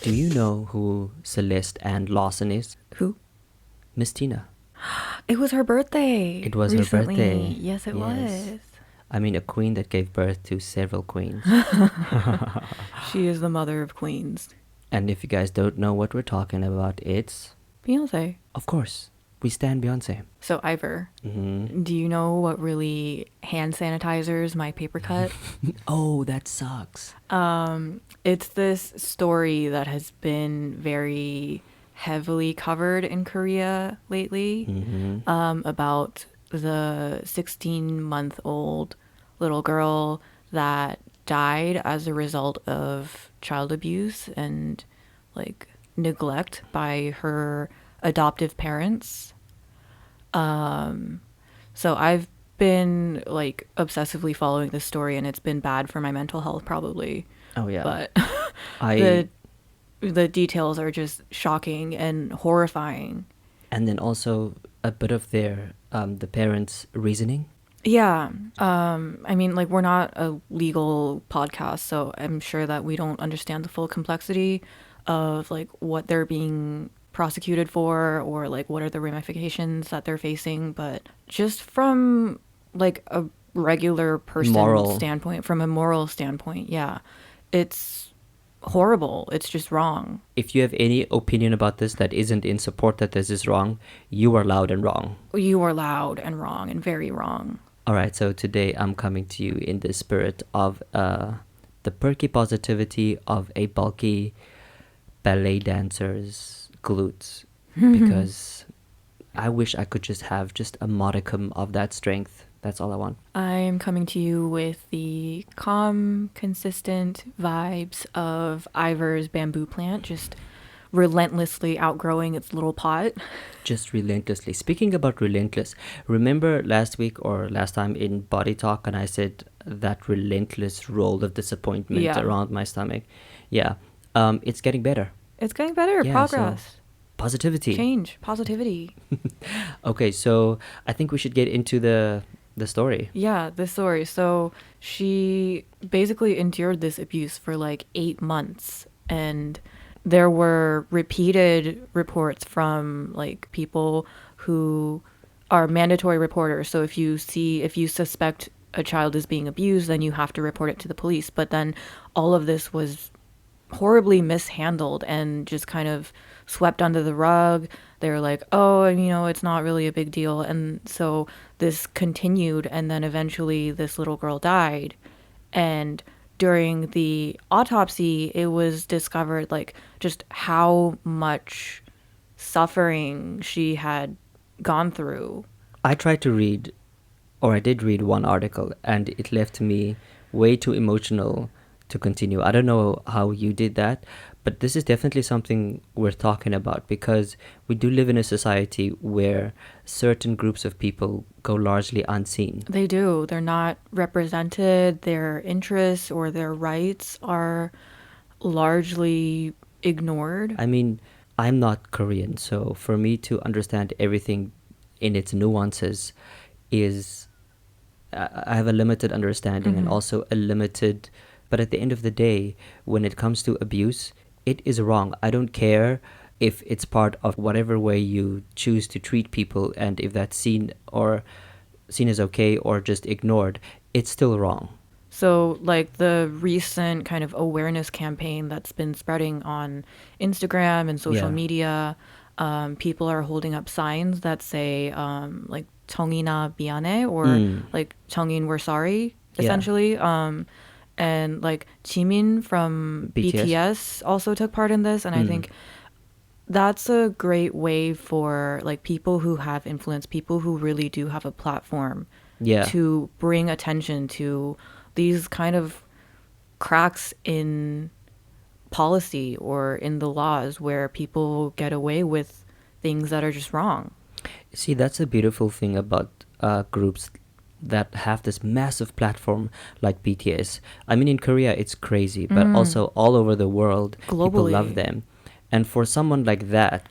Do you know who Celeste Ann Lawson is? Who? Miss Tina. It was her birthday. It was recently. her birthday. Yes, it was. I mean, a queen that gave birth to several queens. She is the mother of queens. And if you guys don't know what we're talking about, it's... Beyonce. Of course, we stand Beyonce. So, Ivor, do you know what really hand sanitizers my paper cut? Oh, that sucks. It's this story that has been very heavily covered in Korea lately, about the 16-month-old little girl that died as a result of child abuse and like neglect by her adoptive parents. So I've been like obsessively following this story, and it's been bad for my mental health probably. Oh yeah. But I the details are just shocking and horrifying. and then also a bit of their the parents' reasoning. Yeah. I mean, like, we're not a legal podcast, so I'm sure that we don't understand the full complexity of like what they're being prosecuted for, or like what are the ramifications that they're facing. But just from like a regular person standpoint, from a moral standpoint, yeah, it's horrible. It's just wrong. If you have any opinion about this that isn't in support that this is wrong, you are loud and wrong. You are loud and wrong and very wrong. All right, so today I'm coming to you in the spirit of the perky positivity of a bulky ballet dancer's glutes, because I wish I could just have just a modicum of that strength. That's all I want. I'm coming to you with the calm, consistent vibes of Ivor's bamboo plant, just relentlessly outgrowing its little pot. Just relentlessly. Speaking about relentless, remember last week or last time in Body Talk, and I said that relentless roll of disappointment around my stomach? Yeah. It's getting better. It's getting better. Yeah, progress. So positivity. Change. Positivity. Okay, so I think we should get into the story. Yeah, the story. So she basically endured this abuse for like 8 months, and there were repeated reports from like people who are mandatory reporters. So if you suspect a child is being abused, then you have to report it to the police. But then all of this was horribly mishandled and just kind of swept under the rug. They're like, oh, it's not really a big deal. And so this continued, and then eventually this little girl died. And during the autopsy, it was discovered like just how much suffering she had gone through. I did read one article, and it left me way too emotional to continue. I don't know how you did that, but this is definitely something we're talking about, because we do live in a society where certain groups of people go largely unseen. They do. They're not represented. Their interests or their rights are largely ignored. I mean, I'm not Korean, so for me to understand everything in its nuances is... I have a limited understanding and also a limited... But at the end of the day, when it comes to abuse, it is wrong. I don't care if it's part of whatever way you choose to treat people, and if that's seen as okay or just ignored, it's still wrong. So like the recent kind of awareness campaign that's been spreading on Instagram and social media, people are holding up signs that say like 정민아미안해, or like 정민, we're sorry, essentially. And like Jimin from BTS also took part in this. And I think that's a great way for like people who have influence, people who really do have a platform, to bring attention to these kind of cracks in policy or in the laws where people get away with things that are just wrong. See, that's a beautiful thing about groups that have this massive platform like BTS. I mean, in Korea, it's crazy, but also all over the world, globally, people love them. And for someone like that,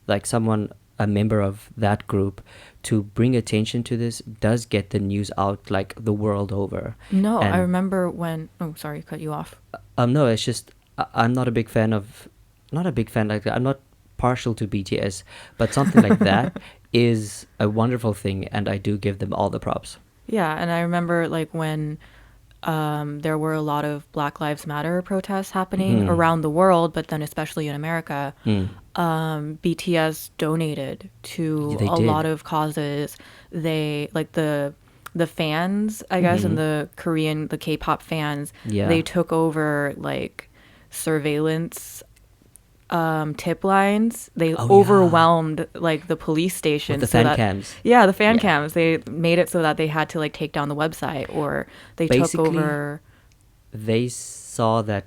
like someone, a member of that group, to bring attention to this does get the news out like the world over. No, I remember when... Oh, sorry, cut you off. No, it's just I'm not a big fan of not a big fan, like I'm not partial to BTS, but something like that is a wonderful thing, and I do give them all the props. Yeah, and I remember like when there were a lot of Black Lives Matter protests happening around the world, but then especially in America, BTS donated to They a did. lot of causes. They like the fans, I guess, and the K-pop fans, Yeah. they took over like surveillance tip lines. They Oh, yeah. overwhelmed like the police station. With the so fan that, cams. Yeah, the fan Yeah. cams. They made it so that they had to like take down the website, or they took Basically, over. They saw that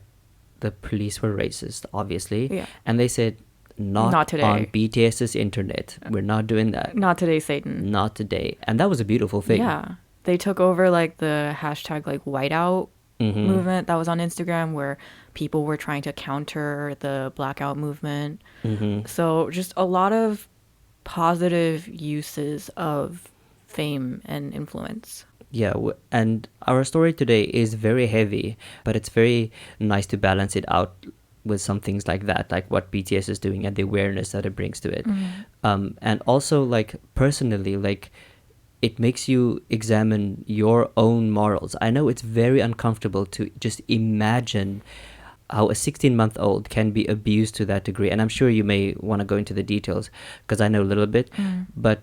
the police were racist, obviously, Yeah. and they said, Not today. on BTS's internet. We're not doing that. Not today, Satan. Not today. And that was a beautiful thing. Yeah. They took over like the hashtag like whiteout movement that was on Instagram, where people were trying to counter the blackout movement. So just a lot of positive uses of fame and influence. Yeah, and our story today is very heavy, but it's very nice to balance it out with some things like that, like what BTS is doing and the awareness that it brings to it. And also, like, personally, like, it makes you examine your own morals. I know it's very uncomfortable to just imagine how a 16-month-old can be abused to that degree. And I'm sure you may want to go into the details because I know a little bit. But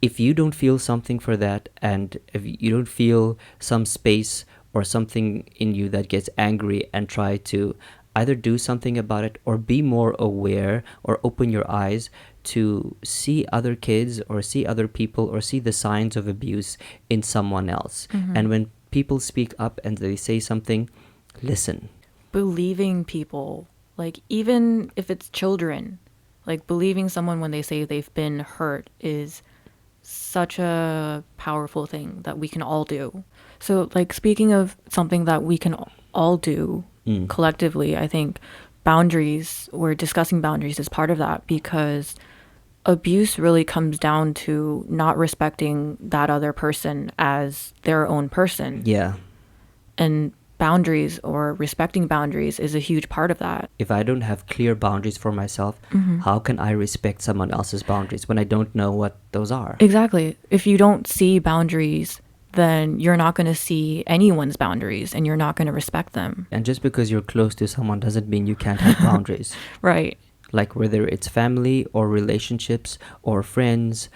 if you don't feel something for that, and if you don't feel some space or something in you that gets angry and try to either do something about it or be more aware or open your eyes to see other kids or see other people or see the signs of abuse in someone else. And when people speak up and they say something, listen. Believing people, like even if it's children, like believing someone when they say they've been hurt is such a powerful thing that we can all do. So like speaking of something that we can all do collectively, I think boundaries, or discussing boundaries, is part of that, because abuse really comes down to not respecting that other person as their own person. Yeah. And boundaries, or respecting boundaries, is a huge part of that. If I don't have clear boundaries for myself, how can I respect someone else's boundaries when I don't know what those are? Exactly. If you don't see boundaries, then you're not going to see anyone's boundaries, and you're not going to respect them. And just because you're close to someone doesn't mean you can't have boundaries. Right. Like whether it's family or relationships or friends,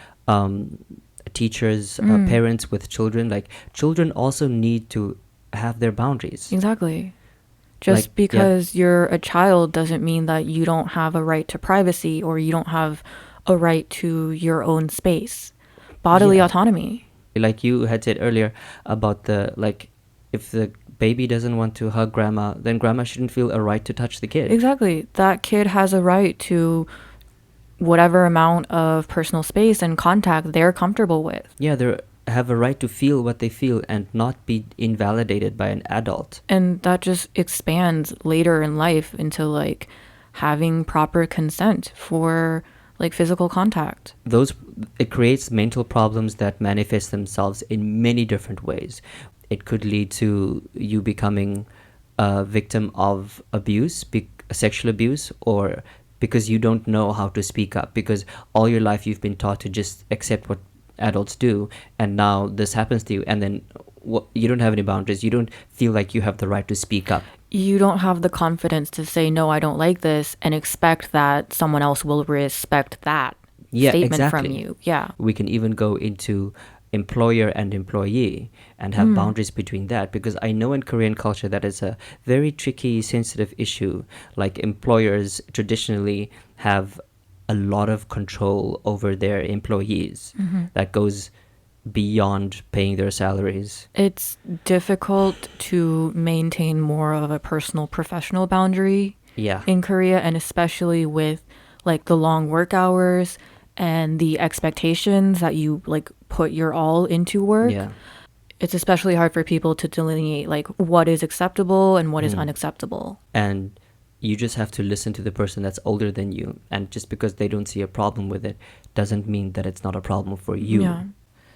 teachers, parents with children. Like children also need to have their boundaries. Exactly. Just Like, because you're a child doesn't mean that you don't have a right to privacy, or you don't have a right to your own space. Bodily autonomy. Like you had said earlier about the, like, if the baby doesn't want to hug grandma, then grandma shouldn't feel a right to touch the kid. Exactly. That kid has a right to whatever amount of personal space and contact they're comfortable with. Yeah, they have a right to feel what they feel and not be invalidated by an adult. And that just expands later in life into like having proper consent for like physical contact. It creates mental problems that manifest themselves in many different ways. It could lead to you becoming a victim of abuse, sexual abuse, or because you don't know how to speak up, because all your life you've been taught to just accept what adults do, and now this happens to you, and then you don't have any boundaries. You don't feel like you have the right to speak up. You don't have the confidence to say, no, I don't like this, and expect that someone else will respect that statement from you. Yeah. We can even go into employer and employee and have boundaries between that, because I know in Korean culture that is a very tricky, sensitive issue. Like employers traditionally have a lot of control over their employees that goes beyond paying their salaries. It's difficult to maintain more of a personal professional boundary in Korea, and especially with like the long work hours and the expectations that you like put your all into work. Yeah. It's especially hard for people to delineate like what is acceptable and what is unacceptable. And you just have to listen to the person that's older than you, and just because they don't see a problem with it doesn't mean that it's not a problem for you. Yeah.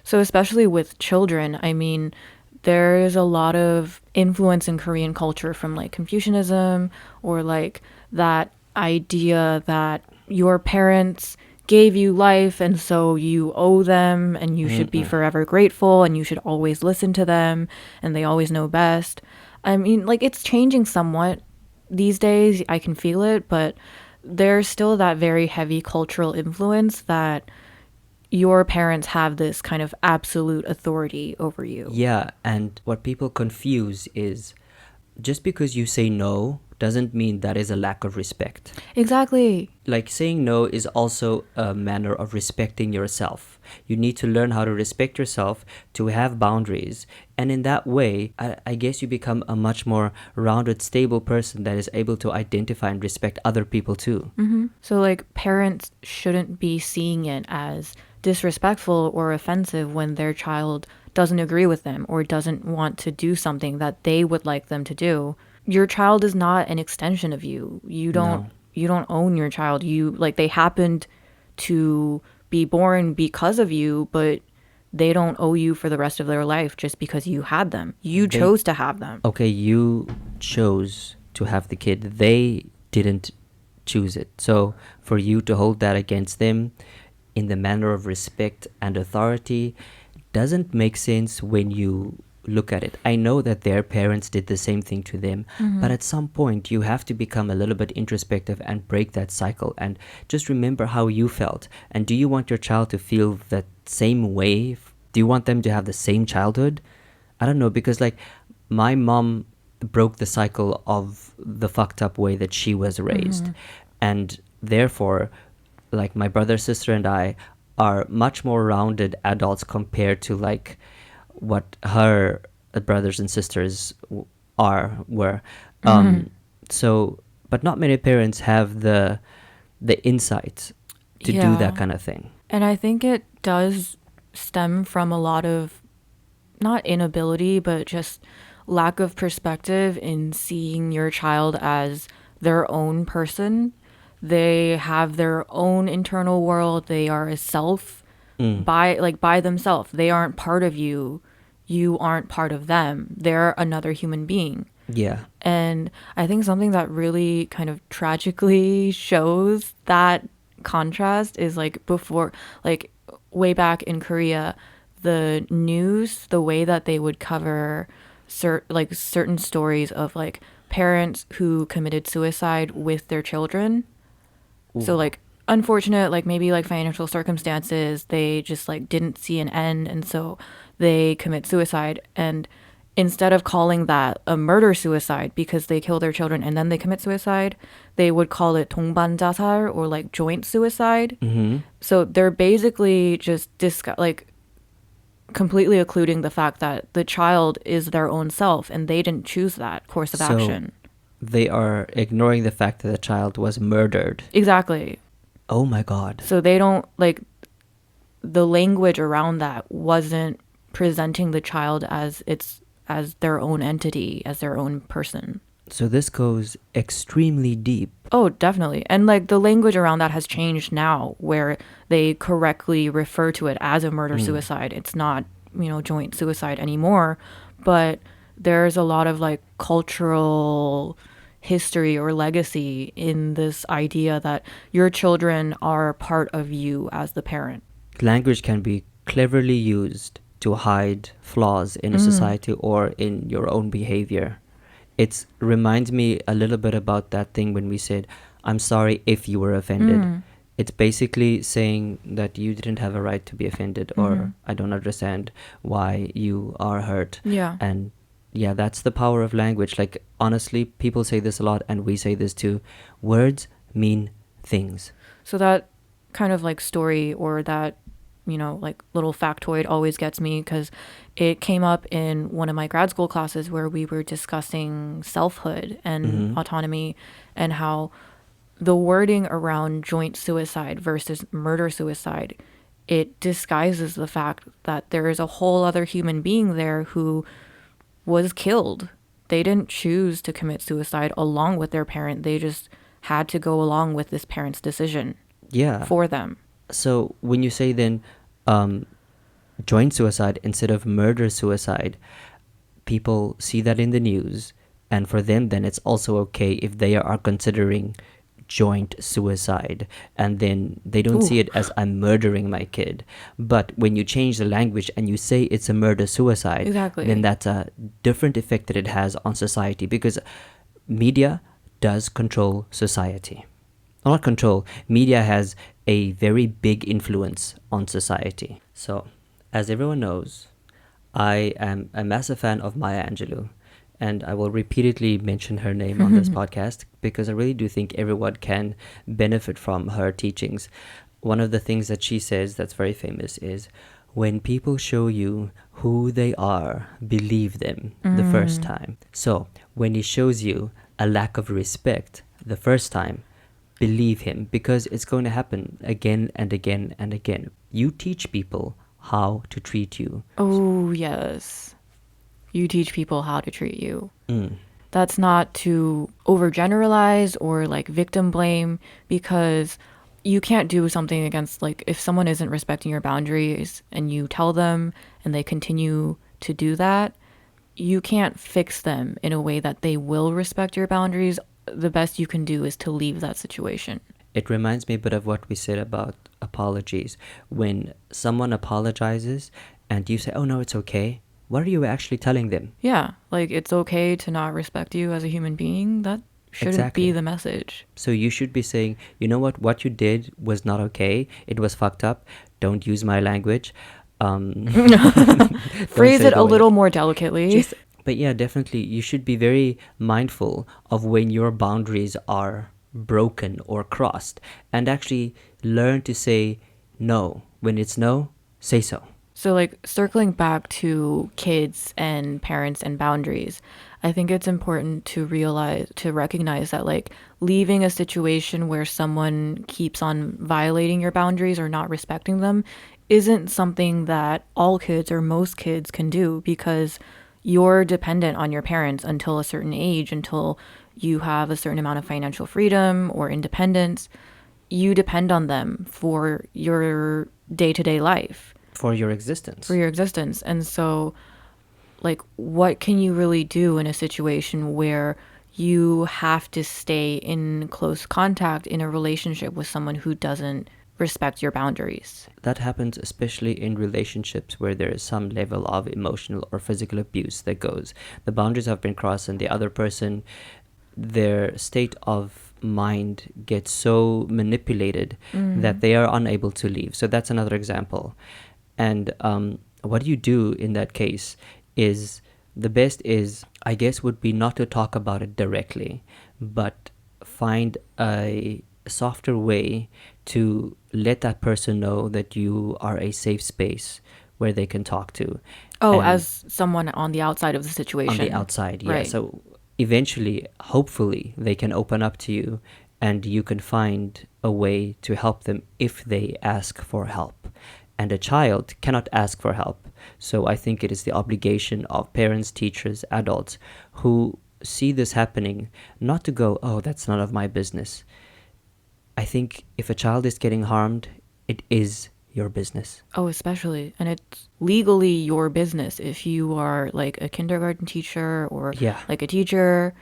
So especially with children, I mean, there is a lot of influence in Korean culture from like Confucianism, or like that idea that your parents gave you life and so you owe them and you should be forever grateful and you should always listen to them and they always know best. I mean, like, it's changing somewhat these days. I can feel it, but there's still that very heavy cultural influence that your parents have this kind of absolute authority over you. Yeah, and what people confuse is just because you say no doesn't mean that is a lack of respect. Exactly. Like, saying no is also a manner of respecting yourself. You need to learn how to respect yourself, to have boundaries. And in that way, I guess you become a much more rounded, stable person that is able to identify and respect other people too. So, like, parents shouldn't be seeing it as disrespectful or offensive when their child doesn't agree with them or doesn't want to do something that they would like them to do. Your child is not an extension of you. You don't own your child. They happened to be born because of you, but they don't owe you for the rest of their life just because you had them. You chose to have them. Okay, you chose to have the kid. They didn't choose it. So for you to hold that against them in the manner of respect and authority doesn't make sense when you look at it. I know that their parents did the same thing to them, but at some point you have to become a little bit introspective and break that cycle and just remember how you felt. And do you want your child to feel that same way? Do you want them to have the same childhood? I don't know, because like my mom broke the cycle of the fucked up way that she was raised. And therefore, like, my brother, sister, and I are much more rounded adults compared to like what her brothers and sisters were. So, but not many parents have the insight to do that kind of thing. And I think it does stem from a lot of not inability, but just lack of perspective in seeing your child as their own person. They have their own internal world. They are a self by themselves. They aren't part of you. You aren't part of them. They're another human being. Yeah. And I think something that really kind of tragically shows that contrast is like before, like way back in Korea, the news, the way that they would cover certain stories of like parents who committed suicide with their children. Ooh. So like unfortunate, like maybe like financial circumstances, they just like didn't see an end, and so they commit suicide. And instead of calling that a murder suicide because they kill their children and then they commit suicide, they would call it 동반자살 or like joint suicide. So they're basically just completely occluding the fact that the child is their own self and they didn't choose that course of action. They are ignoring the fact that the child was murdered. Exactly. Oh my God. So they don't, like, the language around that wasn't presenting the child as their own entity, as their own person. So this goes extremely deep. Oh, definitely. And like the language around that has changed now, where they correctly refer to it as a murder suicide. It's not, joint suicide anymore. But there's a lot of like cultural history or legacy in this idea that your children are part of you as the parent. Language can be cleverly used to hide flaws in a society or in your own behavior. It reminds me a little bit about that thing when we said, I'm sorry if you were offended. It's basically saying that you didn't have a right to be offended, or I don't understand why you are hurt. Yeah. And yeah, that's the power of language. Like, honestly, people say this a lot and we say this too. Words mean things. So that kind of like story or that, like little factoid always gets me because it came up in one of my grad school classes where we were discussing selfhood and autonomy and how the wording around joint suicide versus murder suicide, it disguises the fact that there is a whole other human being there who was killed. They didn't choose to commit suicide along with their parent. They just had to go along with this parent's decision for them. So when you say then joint suicide instead of murder suicide, people see that in the news, and for them then it's also okay if they are considering joint suicide, and then they don't see it as I'm murdering my kid. But when you change the language and you say it's a murder suicide, Exactly. then that's a different effect that it has on society, because media does control society. Not control, media has a very big influence on society. So, as everyone knows, I am a massive fan of Maya Angelou, and I will repeatedly mention her name on this podcast because I really do think everyone can benefit from her teachings. One of the things that she says that's very famous is, when people show you who they are, believe them the first time. So, when he shows you a lack of respect the first time, believe him, because it's going to happen again and again and again. You teach people how to treat you. Oh, yes. You teach people how to treat you. Mm. That's not to overgeneralize or like victim blame, because you can't do something against, like, if someone isn't respecting your boundaries and you tell them and they continue to do that, you can't fix them in a way that they will respect your boundaries. The best you can do is to leave that situation. It reminds me a bit of what we said about apologies. When someone apologizes and you say, oh no, it's okay, what are you actually telling them? Yeah, like, it's okay to not respect you as a human being. That shouldn't Exactly. be the message. So you should be saying, you know what you did was not okay. It was fucked up. Don't use my language. Phrase say it a the way- little more delicately. But yeah, definitely, you should be very mindful of when your boundaries are broken or crossed, and actually learn to say no. When it's no, say so. So, like, circling back to kids and parents and boundaries, I think it's important to recognize that, like, leaving a situation where someone keeps on violating your boundaries or not respecting them isn't something that all kids or most kids can do, because you're dependent on your parents until a certain age, until you have a certain amount of financial freedom or independence. You depend on them for your day-to-day life. For your existence. And so, like, what can you really do in a situation where you have to stay in close contact in a relationship with someone who doesn't respect your boundaries? That happens especially in relationships where there is some level of emotional or physical abuse that goes. The boundaries have been crossed, and the other person, their state of mind gets so manipulated that they are unable to leave. So that's another example. And what do you do in that case is, the best is, I guess, would be not to talk about it directly, but find a softer way to let that person know that you are a safe space where they can talk to. Oh, And as someone on the outside of the situation. on the outside, yeah. Right. So eventually, hopefully, they can open up to you, and you can find a way to help them if they ask for help. And a child cannot ask for help. So I think it is the obligation of parents, teachers, adults who see this happening not to go, oh, that's none of my business. I think if a child is getting harmed, it is your business. Oh, especially. And it's legally your business if you are like a kindergarten teacher or Yeah. like a teacher,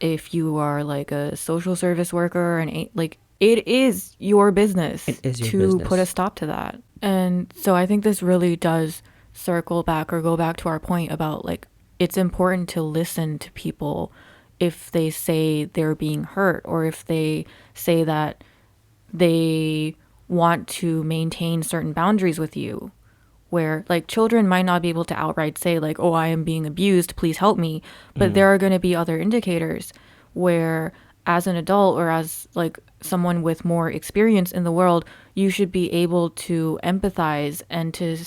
if you are like a social service worker, and like, it is your business It is your to business. put a stop to that. And so I think this really does circle back or go back to our point about, like, it's important to listen to people if they say they're being hurt, or if they say that they want to maintain certain boundaries with you, where, like, children might not be able to outright say, like, oh, I am being abused, please help me. But there are going to be other indicators where, as an adult or as like someone with more experience in the world, you should be able to empathize and to,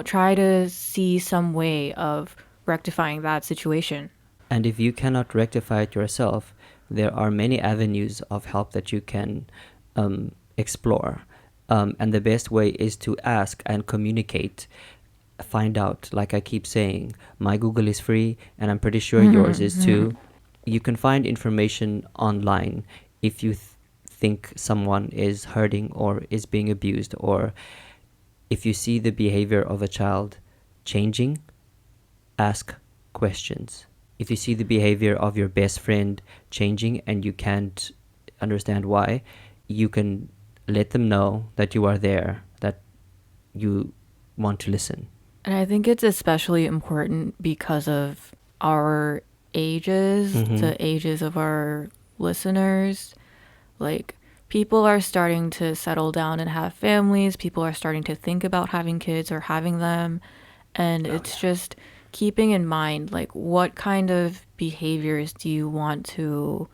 try to see some way of rectifying that situation. And if you cannot rectify it yourself, there are many avenues of help that you can explore. And the best way is to ask and communicate. Find out, like I keep saying, my Google is free, and I'm pretty sure yours is too. You can find information online if you think someone is hurting or is being abused, or if you see the behavior of a child changing, ask questions. If you see the behavior of your best friend changing and you can't understand why, you can let them know that you are there, that you want to listen. And I think it's especially important because of our ages, the ages of our listeners. Like, people are starting to settle down and have families. People are starting to think about having kids or having them. And it's just keeping in mind, like, what kind of behaviors do you want to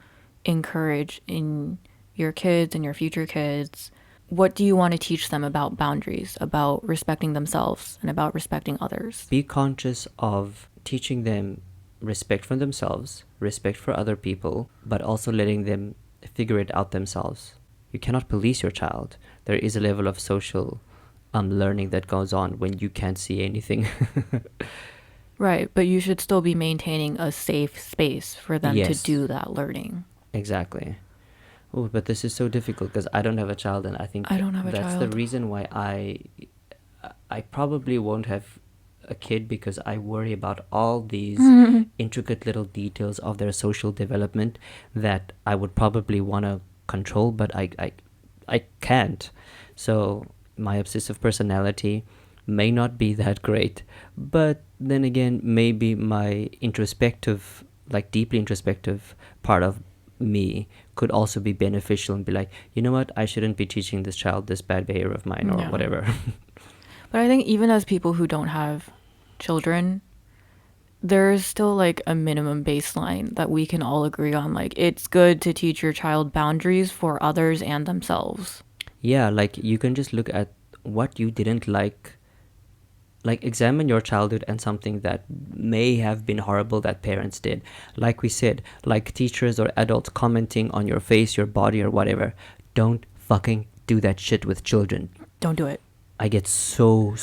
encourage in your kids and your future kids? What do you want to teach them about boundaries, about respecting themselves and about respecting others? Be conscious of teaching them respect for themselves, respect for other people, but also letting them figure it out themselves. You cannot police your child. There is a level of social learning that goes on when you can't see anything. Right, but you should still be maintaining a safe space for them to Yes. do that learning. Exactly. Oh, but this is so difficult because I don't have a child, and I think I don't have a that's child. the reason why I probably won't have a kid, because I worry about all these intricate little details of their social development that I would probably want to control, but I can't. So my obsessive personality may not be that great, but then again, maybe my introspective, like deeply introspective part of me could also be beneficial and be like, you know what, I shouldn't be teaching this child this bad behavior of mine or Yeah. whatever. But I think even as people who don't have children, there's still like a minimum baseline that we can all agree on. Like, it's good to teach your child boundaries for others and themselves. Yeah, like you can just look at what you didn't like examine your childhood and something that may have been horrible that parents did. Like we said, like teachers or adults commenting on your face, your body, or whatever. Don't fucking do that shit with children. Don't do it. I get so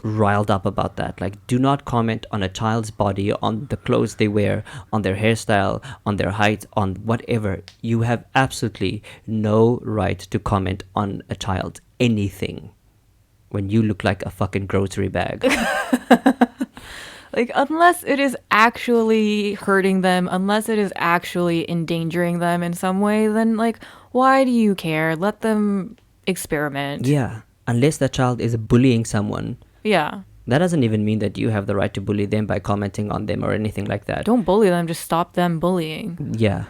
riled up about that. Like, do not comment on a child's body, on the clothes they wear, on their hairstyle, on their height, on whatever. You have absolutely no right to comment on a child anything when you look like a fucking grocery bag. Like, unless it is actually hurting them, unless it is actually endangering them in some way, then, like, why do you care? Let them experiment. Yeah, unless the child is bullying someone, Yeah. that doesn't even mean that you have the right to bully them by commenting on them or anything like that. Don't bully them, just stop them bullying. Yeah,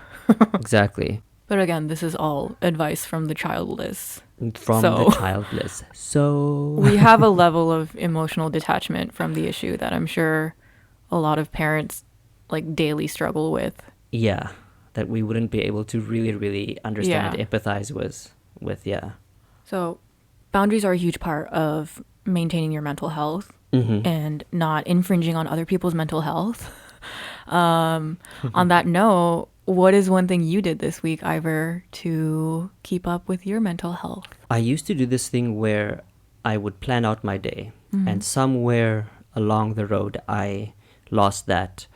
exactly. But again, this is all advice from the childless. From So- the childless. So We have a level of emotional detachment from the issue that I'm sure a lot of parents like daily struggle with. yeah, that we wouldn't be able to really understand, Yeah. empathize with. Yeah. So boundaries are a huge part of maintaining your mental health and not infringing on other people's mental health. On that note, what is one thing you did this week, Ivor, to keep up with your mental health? I used to do this thing where I would plan out my day, and somewhere along the road I lost that.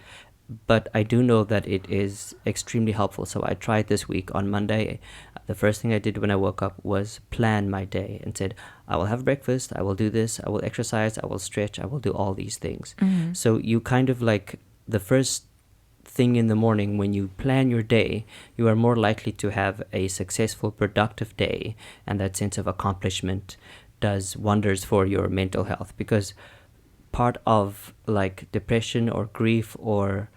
But I do know that it is extremely helpful. So I tried this week on Monday. The first thing I did when I woke up was plan my day and said, I will have breakfast, I will do this, I will exercise, I will stretch, I will do all these things. So you kind of like the first thing in the morning when you plan your day, you are more likely to have a successful, productive day, and that sense of accomplishment does wonders for your mental health, because part of like depression or grief or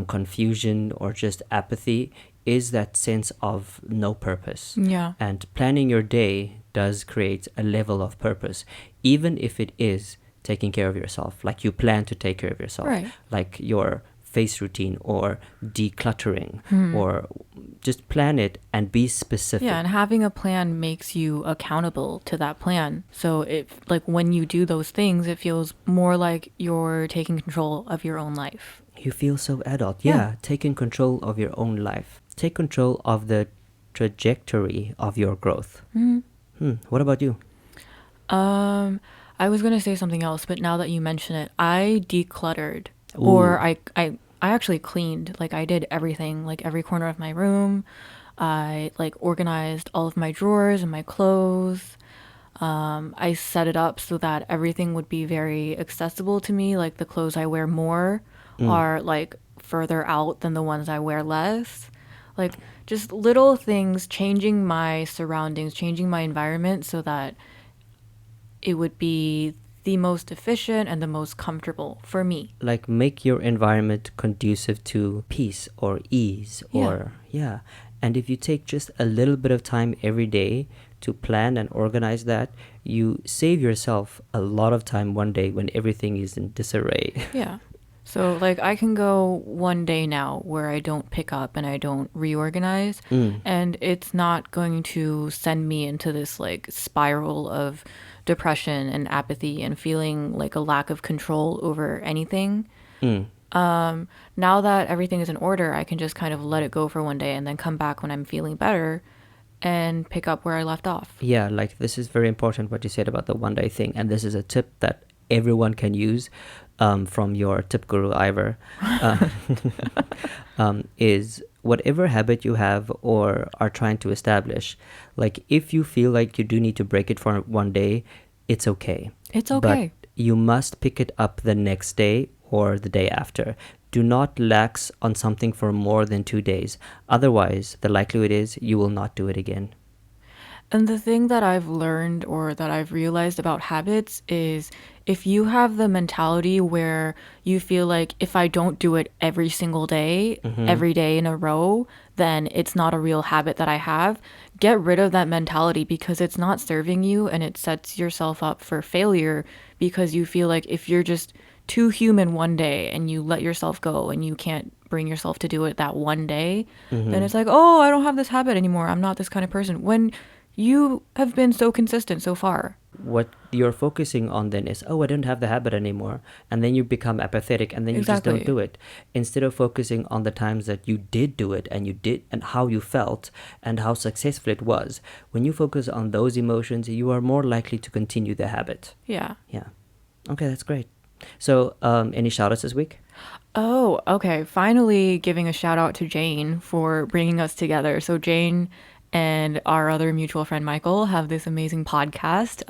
confusion or just apathy is that sense of no purpose. Yeah. And planning your day does create a level of purpose, even if it is taking care of yourself. Like you plan to take care of yourself, Right. like your face routine or decluttering, or just plan it and be specific. Yeah, and having a plan makes you accountable to that plan. So if like when you do those things, it feels more like you're taking control of your own life. You feel so adult. Yeah. Yeah, taking control of your own life. Take control of the trajectory of your growth. What about you? I was gonna say something else, but now that you mention it, I decluttered, or I actually cleaned. Like I did everything, like every corner of my room. I like organized all of my drawers and my clothes. I set it up so that everything would be very accessible to me. Like the clothes I wear more are like further out than the ones I wear less. Like just little things, changing my surroundings, changing my environment so that it would be the most efficient and the most comfortable for me. Like make your environment conducive to peace or ease or yeah. And if you take just a little bit of time every day to plan and organize that, you save yourself a lot of time one day when everything is in disarray. Yeah. So like I can go one day now where I don't pick up and I don't reorganize and it's not going to send me into this like spiral of depression and apathy and feeling like a lack of control over anything. Now that everything is in order, I can just kind of let it go for one day and then come back when I'm feeling better and pick up where I left off. Yeah, like this is very important what you said about the one day thing, and this is a tip that everyone can use from your tip guru Ivor, is whatever habit you have or are trying to establish, like if you feel like you do need to break it for one day, it's okay. It's okay. But you must pick it up the next day or the day after. Do not lax on something for more than 2 days. Otherwise, the likelihood is you will not do it again. And the thing that I've learned or that I've realized about habits is if you have the mentality where you feel like if I don't do it every single day, every day in a row, then it's not a real habit that I have. Get rid of that mentality because it's not serving you and it sets yourself up for failure because you feel like if you're just too human one day and you let yourself go and you can't bring yourself to do it that one day, then it's like, oh, I don't have this habit anymore. I'm not this kind of person. When you have been so consistent so far. What you're focusing on then is, oh, I don't have the habit anymore. And then you become apathetic and then you just don't do it. Instead of focusing on the times that you did do it and you did and how you felt and how successful it was. When you focus on those emotions, you are more likely to continue the habit. Yeah. Yeah. Okay, that's great. So any shout outs this week? Oh, okay. Finally giving a shout out to Jane for bringing us together. So Jane and our other mutual friend Michael have this amazing podcast,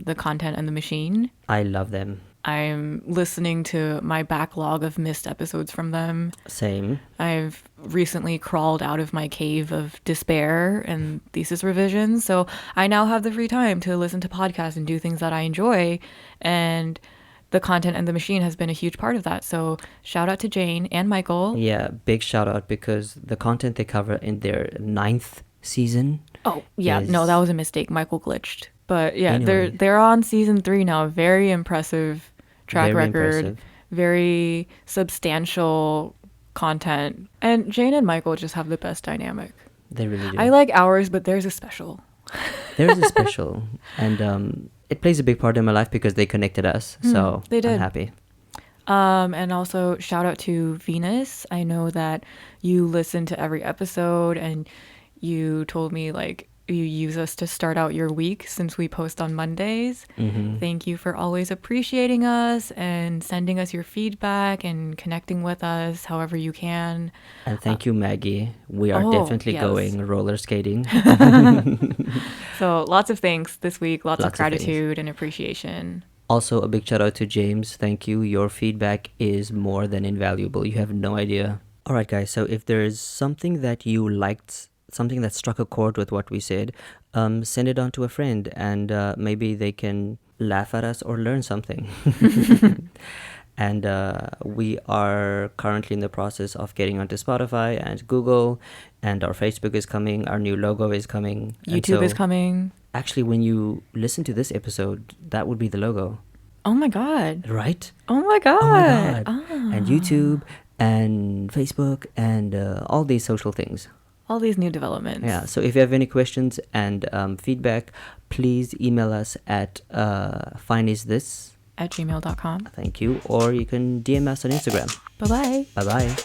The Content and the Machine. I love them. I'm listening to my backlog of missed episodes from them. Same. I've recently crawled out of my cave of despair and thesis revisions. So I now have the free time to listen to podcasts and do things that I enjoy. And The Content and the Machine has been a huge part of that. So shout out to Jane and Michael. Yeah, big shout out because the content they cover in their 9th season. Oh, yeah. No, that was a mistake. Michael glitched. But yeah, Anyway. they're on season 3 now. Very impressive track Very record. impressive. Very substantial content. And Jane and Michael just have the best dynamic. They really do. I like ours, but theirs is special. There's a special. And it plays a big part in my life because they connected us. So they did. I'm happy. And also shout out to Venus. I know that you listen to every episode and you told me like you use us to start out your week since we post on Mondays. Thank you for always appreciating us and sending us your feedback and connecting with us however you can. And thank you, Maggie. We are definitely going roller skating. So lots of thanks this week, lots of Lots of gratitude and appreciation. Also, a big shout out to James. Thank you. Your feedback is more than invaluable. You have no idea. All right, guys. So if there's something that you liked, something that struck a chord with what we said, send it on to a friend and maybe they can laugh at us or learn something. And we are currently in the process of getting onto Spotify and Google, and our Facebook is coming, our new logo is coming. YouTube is coming. Actually, when you listen to this episode, that would be the logo. Oh my God. Right? Oh my God. Oh my God. Ah. And YouTube and Facebook and all these social things. All these new developments. Yeah, so if you have any questions and feedback, please email us at fineisthis@gmail.com. @gmail.com. Thank you. Or you can DM us on Instagram. Bye-bye. Bye-bye.